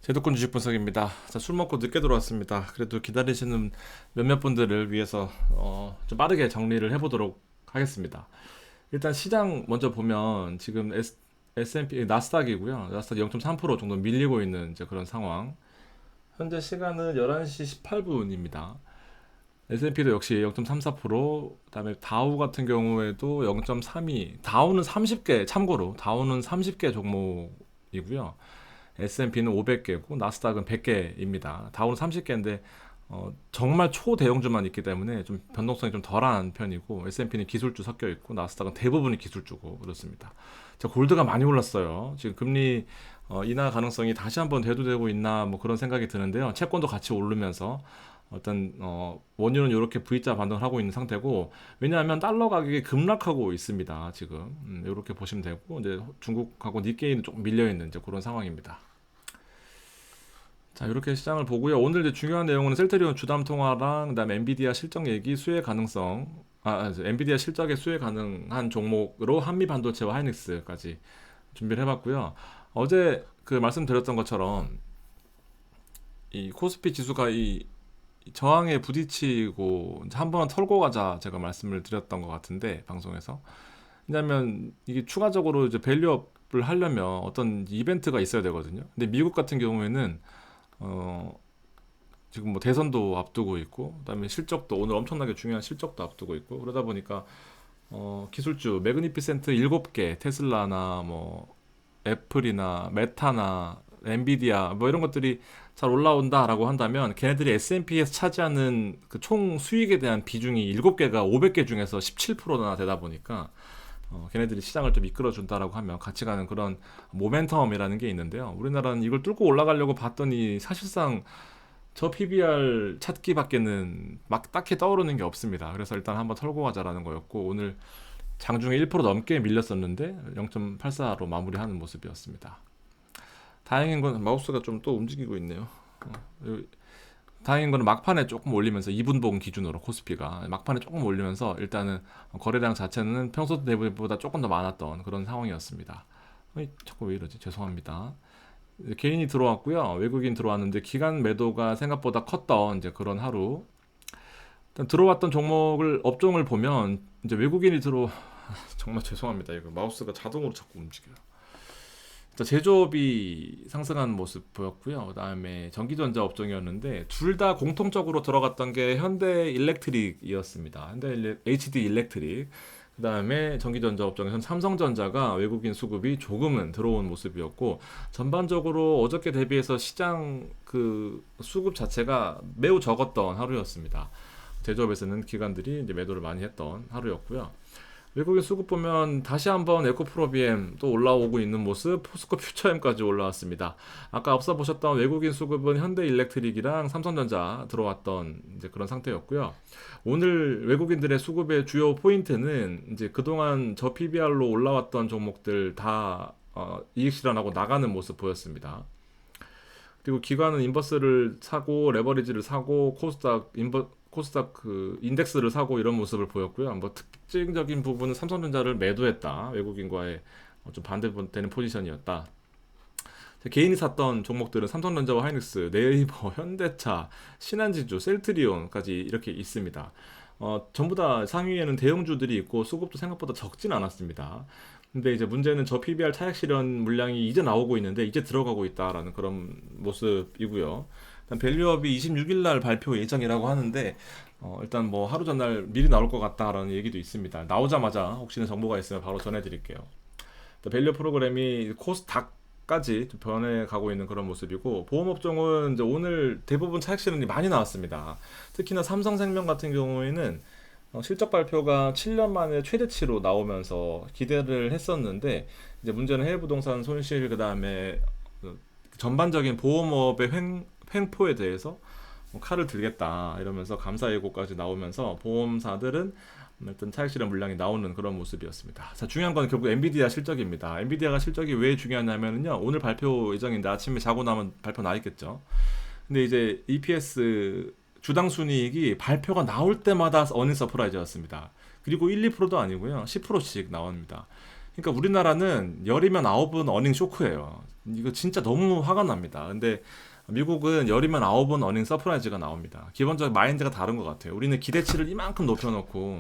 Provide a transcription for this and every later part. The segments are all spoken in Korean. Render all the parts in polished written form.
제도권 주식 분석입니다. 자, 술 먹고 늦게 들어왔습니다. 그래도 기다리시는 몇몇 분들을 위해서 좀 빠르게 정리를 해보도록 하겠습니다. 일단 시장 먼저 보면 지금 S&P 나스닥이고요. 나스닥 0.3% 정도 밀리고 있는 이제 그런 상황. 현재 시간은 11시 18분입니다. S&P도 역시 0.34%, 그다음에 다우 같은 경우에도 0.32. 다우는 30개, 참고로 다우는 30개 종목이고요. S&P는 500개고 나스닥은 100개입니다. 다우는 30개인데 정말 초대형주만 있기 때문에 좀 변동성이 좀 덜한 편이고 S&P는 기술주 섞여 있고 나스닥은 대부분이 기술주고 그렇습니다. 자, 골드가 많이 올랐어요. 지금 금리 인하 가능성이 다시 한번 대두되고 있나 뭐 그런 생각이 드는데요. 채권도 같이 오르면서 어떤 원유는 이렇게 V자 반등을 하고 있는 상태고, 왜냐하면 달러 가격이 급락하고 있습니다. 지금 이렇게 보시면 되고, 이제 중국하고 니케이는 조금 밀려 있는 이제 그런 상황입니다. 자, 이렇게 시장을 보고요. 오늘 이제 중요한 내용은 셀트리온 주담 통화랑 그다음에 엔비디아 실적 얘기, 수혜 가능성, 엔비디아 실적의 수혜 가능한 종목으로 한미 반도체와 하이닉스까지 준비를 해봤고요. 어제 그 말씀드렸던 것처럼 이 코스피 지수가 이 저항에 부딪히고 이제 한 번 털고 가자 제가 말씀을 드렸던 것 같은데 방송에서, 왜냐하면 이게 추가적으로 이제 밸류업을 하려면 어떤 이벤트가 있어야 되거든요. 근데 미국 같은 경우에는 어 지금 뭐 대선도 앞두고 있고 그다음에 실적도 오늘 엄청나게 중요한 실적도 앞두고 있고 그러다 보니까 기술주 매그니피센트 7개, 테슬라나 뭐 애플이나 메타나 엔비디아 뭐 이런 것들이 잘 올라온다라고 한다면, 걔네들이 S&P에서 차지하는 그 총 수익에 대한 비중이 7개가 500개 중에서 17%나 되다 보니까 걔네들이 시장을 좀 이끌어 준다라고 하면 같이 가는 그런 모멘텀이라는 게 있는데요. 우리나라는 이걸 뚫고 올라가려고 봤더니 사실상 저 PBR 찾기밖에는 막 딱히 떠오르는 게 없습니다. 그래서 일단 한번 털고 가자라는 거였고, 오늘 장중에 1% 넘게 밀렸었는데 0.84로 마무리하는 모습이었습니다. 다행인 건 마우스가 좀 또 움직이고 있네요. 다행인 거는 막판에 조금 올리면서 2분봉 기준으로 코스피가 막판에 조금 올리면서 일단은 거래량 자체는 평소 대비보다 조금 더 많았던 그런 상황이었습니다. 자꾸 왜 이러지? 죄송합니다. 개인이 들어왔고요. 외국인 들어왔는데 기간 매도가 생각보다 컸던 이제 그런 하루. 일단 들어왔던 종목을 업종을 보면 이제 외국인이 들어 정말 죄송합니다. 이거 마우스가 자동으로 자꾸 움직여요. 제조업이 상승한 모습 보였고요. 그다음에 전기전자 업종이었는데 둘 다 공통적으로 들어갔던 게 현대 일렉트릭이었습니다. HD 일렉트릭. 그다음에 전기전자 업종에서는 삼성전자가 외국인 수급이 조금은 들어온 모습이었고, 전반적으로 어저께 대비해서 시장 그 수급 자체가 매우 적었던 하루였습니다. 제조업에서는 기관들이 이제 매도를 많이 했던 하루였고요. 외국인 수급 보면 다시 한번 에코프로비엠 또 올라오고 있는 모습, 포스코 퓨처엠까지 올라왔습니다. 아까 앞서 보셨던 외국인 수급은 현대일렉트릭이랑 삼성전자 들어왔던 이제 그런 상태였고요. 오늘 외국인들의 수급의 주요 포인트는 이제 그동안 저 PBR로 올라왔던 종목들 다 이익 실현하고 나가는 모습 보였습니다. 그리고 기관은 인버스를 사고 레버리지를 사고 코스닥 그 인덱스를 사고 이런 모습을 보였고요. 뭐 특징적인 부분은 삼성전자를 매도했다. 외국인과의 좀 반대되는 포지션이었다. 개인이 샀던 종목들은 삼성전자와 하이닉스, 네이버, 현대차, 신한지주, 셀트리온까지 이렇게 있습니다. 전부 다 상위에는 대형주들이 있고 수급도 생각보다 적진 않았습니다. 근데 이제 문제는 저 PBR 차익 실현 물량이 이제 나오고 있는데 이제 들어가고 있다라는 그런 모습이고요. 일단 밸류업이 26일 날 발표 예정이라고 하는데 일단 뭐 하루 전날 미리 나올 것 같다라는 얘기도 있습니다. 나오자마자 혹시나 정보가 있으면 바로 전해드릴게요. 밸류 프로그램이 코스닥까지 변해가고 있는 그런 모습이고, 보험업종은 이제 오늘 대부분 차익 실현이 많이 나왔습니다. 특히나 삼성생명 같은 경우에는 실적 발표가 7년 만에 최대치로 나오면서 기대를 했었는데, 이제 문제는 해외 부동산 손실, 그 다음에 전반적인 보험업의 횡포에 대해서 칼을 들겠다 이러면서 감사 예고까지 나오면서 보험사들은 일단 차익 실현 물량이 나오는 그런 모습이었습니다. 자, 중요한 건 결국 엔비디아 실적입니다. 엔비디아가 실적이 왜 중요하냐면요, 오늘 발표 예정인데 아침에 자고 나면 발표 나 있겠죠. 근데 이제 EPS 주당 순이익이 발표가 나올 때마다 어닝 서프라이즈였습니다. 그리고 1, 2%도 아니고요. 10%씩 나옵니다. 그러니까 우리나라는 열이면 아홉은 어닝 쇼크예요. 이거 진짜 너무 화가 납니다. 근데 미국은 열이면 아홉은 어닝 서프라이즈가 나옵니다. 기본적인 마인드가 다른 것 같아요. 우리는 기대치를 이만큼 높여놓고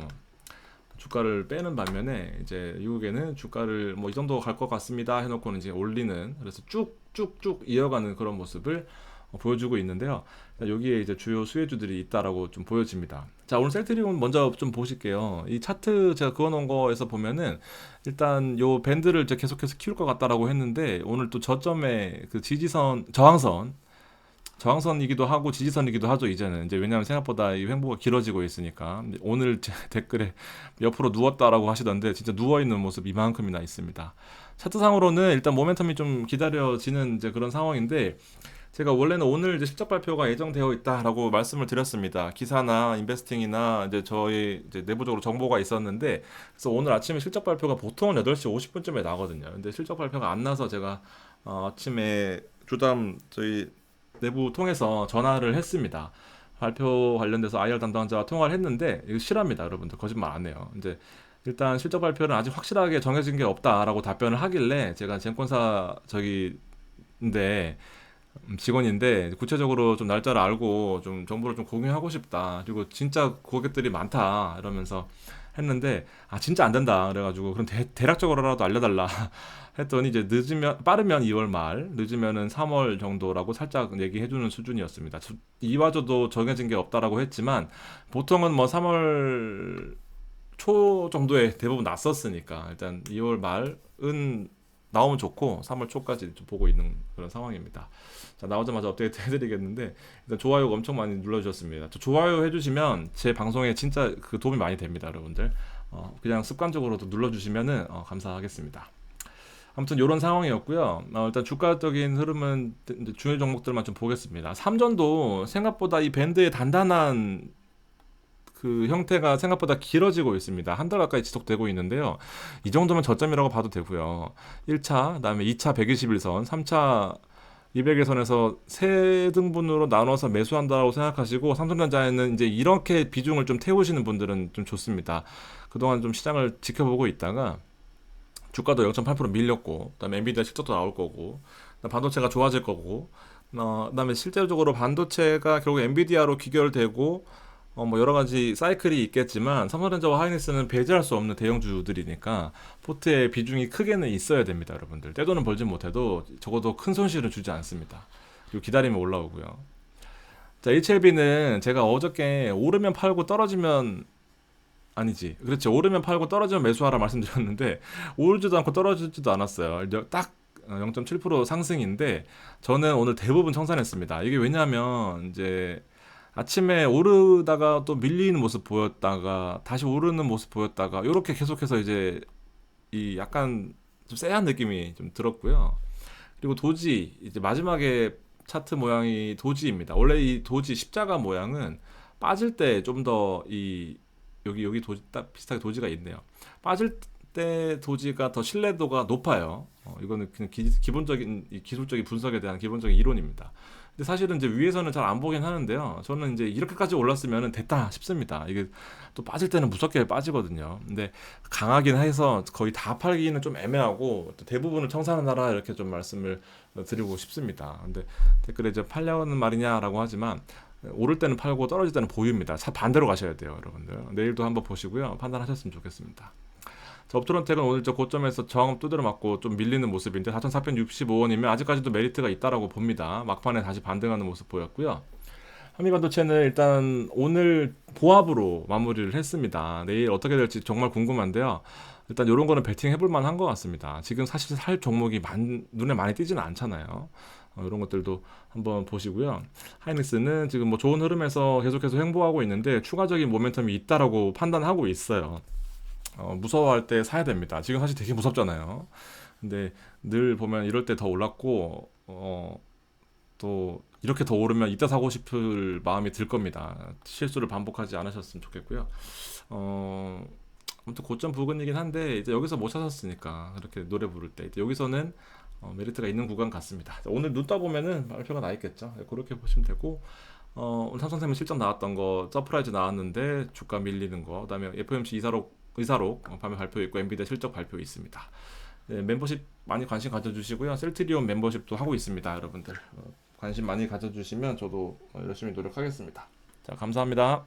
주가를 빼는 반면에 이제 미국에는 주가를 뭐 이 정도 갈 것 같습니다 해놓고는 이제 올리는, 그래서 쭉쭉쭉 이어가는 그런 모습을 보여주고 있는데요. 여기에 이제 주요 수혜주들이 있다라고 좀 보여집니다. 자, 오늘 셀트리온 먼저 좀 보실게요. 이 차트 제가 그어놓은 거에서 보면은 일단 요 밴드를 이제 계속해서 키울 것 같다라고 했는데, 오늘 또 저점에 그 지지선, 저항선이기도 하고 지지선이기도 하죠 이제는. 이제 왜냐하면 생각보다 이 횡보가 길어지고 있으니까. 오늘 제 댓글에 옆으로 누웠다라고 하시던데 진짜 누워있는 모습 이만큼이나 있습니다. 차트상으로는 일단 모멘텀이 좀 기다려지는 이제 그런 상황인데, 제가 원래는 오늘 이제 실적 발표가 예정되어 있다라고 말씀을 드렸습니다. 기사나 인베스팅이나 이제 저희 이제 내부적으로 정보가 있었는데, 그래서 오늘 아침에 실적 발표가 보통은 8시 50분쯤에 나거든요. 근데 실적 발표가 안 나서 제가 아침에 주담 저희 내부 통해서 전화를 했습니다. 발표 관련돼서 IR 담당자와 통화를 했는데, 이거 실합니다, 여러분들. 거짓말 안 해요. 이제 일단 실적 발표는 아직 확실하게 정해진 게 없다라고 답변을 하길래, 제가 증권사 저기인데 직원인데 구체적으로 좀 날짜를 알고 좀 정보를 좀 공유하고 싶다, 그리고 진짜 고객들이 많다 이러면서 했는데, 아 진짜 안 된다 그래가지고, 그럼 대략적으로라도 알려달라 했더니, 이제 늦으면, 빠르면 2월 말, 늦으면은 3월 정도라고 살짝 얘기해주는 수준이었습니다. 이와저도 정해진 게 없다라고 했지만 보통은 뭐 3월 초 정도에 대부분 났었으니까, 일단 2월 말은 나오면 좋고 3월 초까지 좀 보고 있는 그런 상황입니다. 자, 나오자마자 업데이트 해드리겠는데, 일단 좋아요 엄청 많이 눌러주셨습니다. 저 좋아요 해주시면 제 방송에 진짜 그 도움이 많이 됩니다, 여러분들. 그냥 습관적으로도 눌러주시면은 감사하겠습니다. 아무튼 이런 상황이었고요. 일단 주가적인 흐름은 이제 중요 종목들만 좀 보겠습니다. 삼전도 생각보다 이 밴드의 단단한 그 형태가 생각보다 길어지고 있습니다. 한 달 가까이 지속되고 있는데요. 이 정도면 저점이라고 봐도 되고요. 1차, 그다음에 2차 121선, 3차 200일선에서 세 등분으로 나눠서 매수한다고 생각하시고, 삼성전자에는 이제 이렇게 비중을 좀 태우시는 분들은 좀 좋습니다. 그동안 좀 시장을 지켜보고 있다가 주가도 0.8% 밀렸고, 그다음에 엔비디아 실적도 나올 거고, 반도체가 좋아질 거고, 그다음에 실제적으로 반도체가 결국 엔비디아로 귀결되고, 뭐 여러 가지 사이클이 있겠지만 삼성전자와 하이닉스는 배제할 수 없는 대형주들이니까 포트의 비중이 크게는 있어야 됩니다, 여러분들. 떼돈은 벌지 못해도 적어도 큰 손실은 주지 않습니다. 그리고 기다리면 올라오고요. 자, HLB는 제가 어저께 오르면 팔고 떨어지면, 아니지, 그렇지, 오르면 팔고 떨어지면 매수하라 말씀드렸는데 오르지도 않고 떨어지지도 않았어요. 딱 0.7% 상승인데 저는 오늘 대부분 청산했습니다. 이게 왜냐하면 이제 아침에 오르다가 또 밀리는 모습 보였다가 다시 오르는 모습 보였다가 이렇게 계속해서 이제 이 약간 좀 쎄한 느낌이 좀 들었고요. 그리고 도지, 이제 마지막에 차트 모양이 도지입니다. 원래 이 도지 십자가 모양은 빠질 때 좀 더 이 여기 도지 딱 비슷하게 도지가 있네요. 빠질 때 도지가 더 신뢰도가 높아요. 이거는 그냥 기본적인 기술적인 분석에 대한 기본적인 이론입니다. 근데 사실은 이제 위에서는 잘 안 보긴 하는데요. 저는 이제 이렇게까지 올랐으면 됐다 싶습니다. 이게 또 빠질 때는 무섭게 빠지거든요. 근데 강하긴 해서 거의 다 팔기는 좀 애매하고, 또 대부분을 청산하라 이렇게 좀 말씀을 드리고 싶습니다. 근데 댓글에 이제 팔려는 말이냐라고 하지만, 오를 때는 팔고 떨어질 때는 보유입니다. 반대로 가셔야 돼요, 여러분들. 내일도 한번 보시고요, 판단하셨으면 좋겠습니다. 자, 업트론텍은 오늘 저 고점에서 저항 두드려 맞고 좀 밀리는 모습인데 4,465원이면 아직까지도 메리트가 있다라고 봅니다. 막판에 다시 반등하는 모습 보였고요. 한미반도체는 일단 오늘 보합으로 마무리를 했습니다. 내일 어떻게 될지 정말 궁금한데요. 일단 이런 거는 베팅 해볼 만한 것 같습니다. 지금 사실 살 종목이 눈에 많이 띄지는 않잖아요. 이런 것들도 한번 보시고요. 하이닉스는 지금 뭐 좋은 흐름에서 계속해서 횡보하고 있는데 추가적인 모멘텀이 있다라고 판단하고 있어요. 무서워할 때 사야 됩니다. 지금 사실 되게 무섭잖아요. 근데 늘 보면 이럴 때 더 올랐고, 또 이렇게 더 오르면 이따 사고 싶을 마음이 들 겁니다. 실수를 반복하지 않으셨으면 좋겠고요. 아무튼 고점 부근이긴 한데 이제 여기서 못 찾았으니까 그렇게 노래 부를 때 이제 여기서는 메리트가 있는 구간 같습니다. 오늘 눈 떠보면은 발표가 나 있겠죠. 그렇게 보시면 되고, 오늘 삼성생명 실적 나왔던 거 서프라이즈 나왔는데 주가 밀리는 거, 그다음에 FOMC 246 의사록 발매 발표 있고 엔비디아 실적 발표 있습니다. 네, 멤버십 많이 관심 가져주시고요. 셀트리온 멤버십도 하고 있습니다, 여러분들. 관심 많이 가져주시면 저도 열심히 노력하겠습니다. 자, 감사합니다.